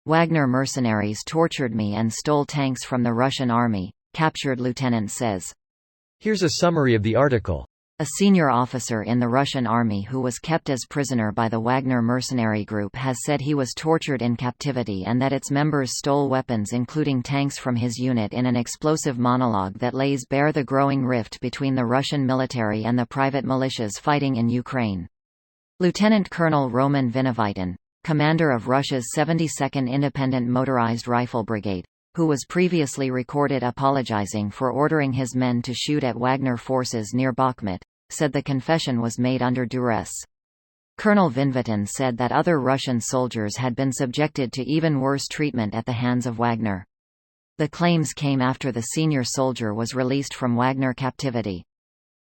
Wagner mercenaries tortured me and stole tanks from the Russian army, captured lieutenant says. Here's a summary of the article. A senior officer in the Russian army who was kept as prisoner by the Wagner mercenary group has said he was tortured in captivity and that its members stole weapons including tanks from his unit in an explosive monologue that lays bare the growing rift between the Russian military and the private militias fighting in Ukraine. Lieutenant Colonel Roman Vinovitin, commander of Russia's 72nd Independent Motorized Rifle Brigade, who was previously recorded apologizing for ordering his men to shoot at Wagner forces near Bakhmut, said the confession was made under duress. Colonel Vinovitin said that other Russian soldiers had been subjected to even worse treatment at the hands of Wagner. The claims came after the senior soldier was released from Wagner captivity.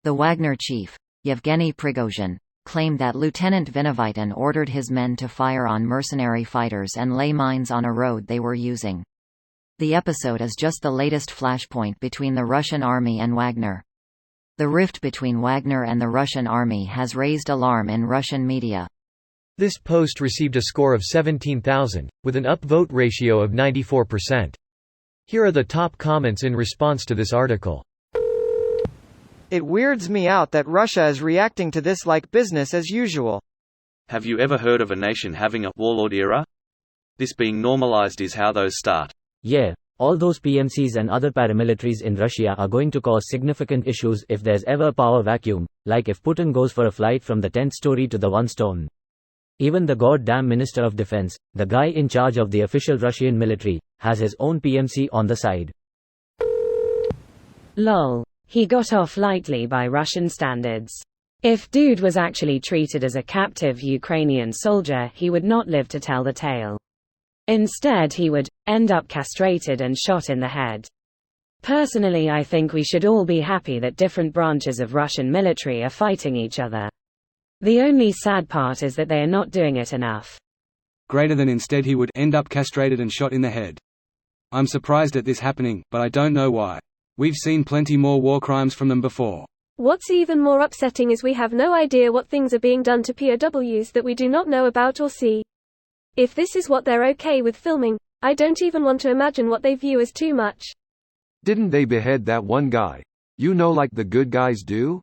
The Wagner chief, Yevgeny Prigozhin, claimed that Lieutenant Vinovitin ordered his men to fire on mercenary fighters and lay mines on a road they were using. The episode is just the latest flashpoint between the Russian army and Wagner. The rift between Wagner and the Russian army has raised alarm in Russian media. This post received a score of 17,000, with an upvote ratio of 94%. Here are the top comments in response to this article. It weirds me out that Russia is reacting to this like business as usual. Have you ever heard of a nation having a warlord era? This being normalized is how those start. Yeah, all those PMCs and other paramilitaries in Russia are going to cause significant issues if there's ever a power vacuum, like if Putin goes for a flight from the 10th story to the 1 stone. Even the goddamn Minister of Defense, the guy in charge of the official Russian military, has his own PMC on the side. Lol. He got off lightly by Russian standards. If dude was actually treated as a captive Ukrainian soldier, he would not live to tell the tale. Instead he would end up castrated and shot in the head. Personally, I think we should all be happy that different branches of Russian military are fighting each other. The only sad part is that they are not doing it enough. Greater than instead he would end up castrated and shot in the head. I'm surprised at this happening, but I don't know why. We've seen plenty more war crimes from them before. What's even more upsetting is we have no idea what things are being done to POWs that we do not know about or see. If this is what they're okay with filming, I don't even want to imagine what they view as too much. Didn't they behead that one guy? You know, like the good guys do?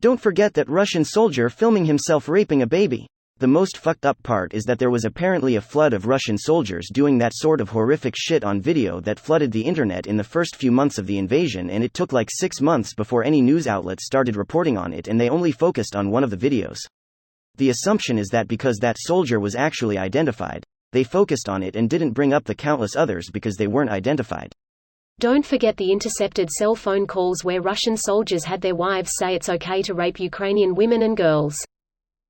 Don't forget that Russian soldier filming himself raping a baby. The most fucked up part is that there was apparently a flood of Russian soldiers doing that sort of horrific shit on video that flooded the internet in the first few months of the invasion, and it took like 6 months before any news outlets started reporting on it, and they only focused on one of the videos. The assumption is that because that soldier was actually identified, they focused on it and didn't bring up the countless others because they weren't identified. Don't forget the intercepted cell phone calls where Russian soldiers had their wives say it's okay to rape Ukrainian women and girls.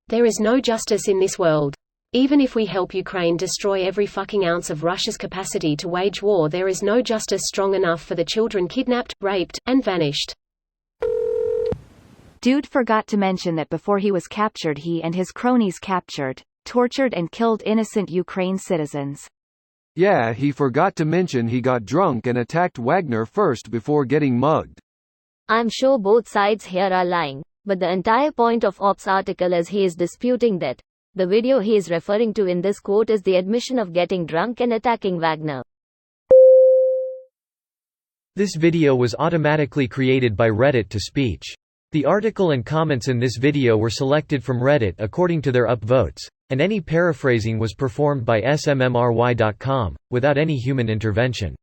There is no justice in this world. Even if we help Ukraine destroy every fucking ounce of Russia's capacity to wage war, there is no justice strong enough for the children kidnapped, raped, and vanished. Dude forgot to mention that before he was captured, he and his cronies captured, tortured and killed innocent Ukraine citizens. Yeah, he forgot to mention he got drunk and attacked Wagner first before getting mugged. I'm sure both sides here are lying, but the entire point of Ops' article is he is disputing that. The video he is referring to in this quote is the admission of getting drunk and attacking Wagner. This video was automatically created by Reddit to speech. The article and comments in this video were selected from Reddit according to their upvotes, and any paraphrasing was performed by smmry.com, without any human intervention.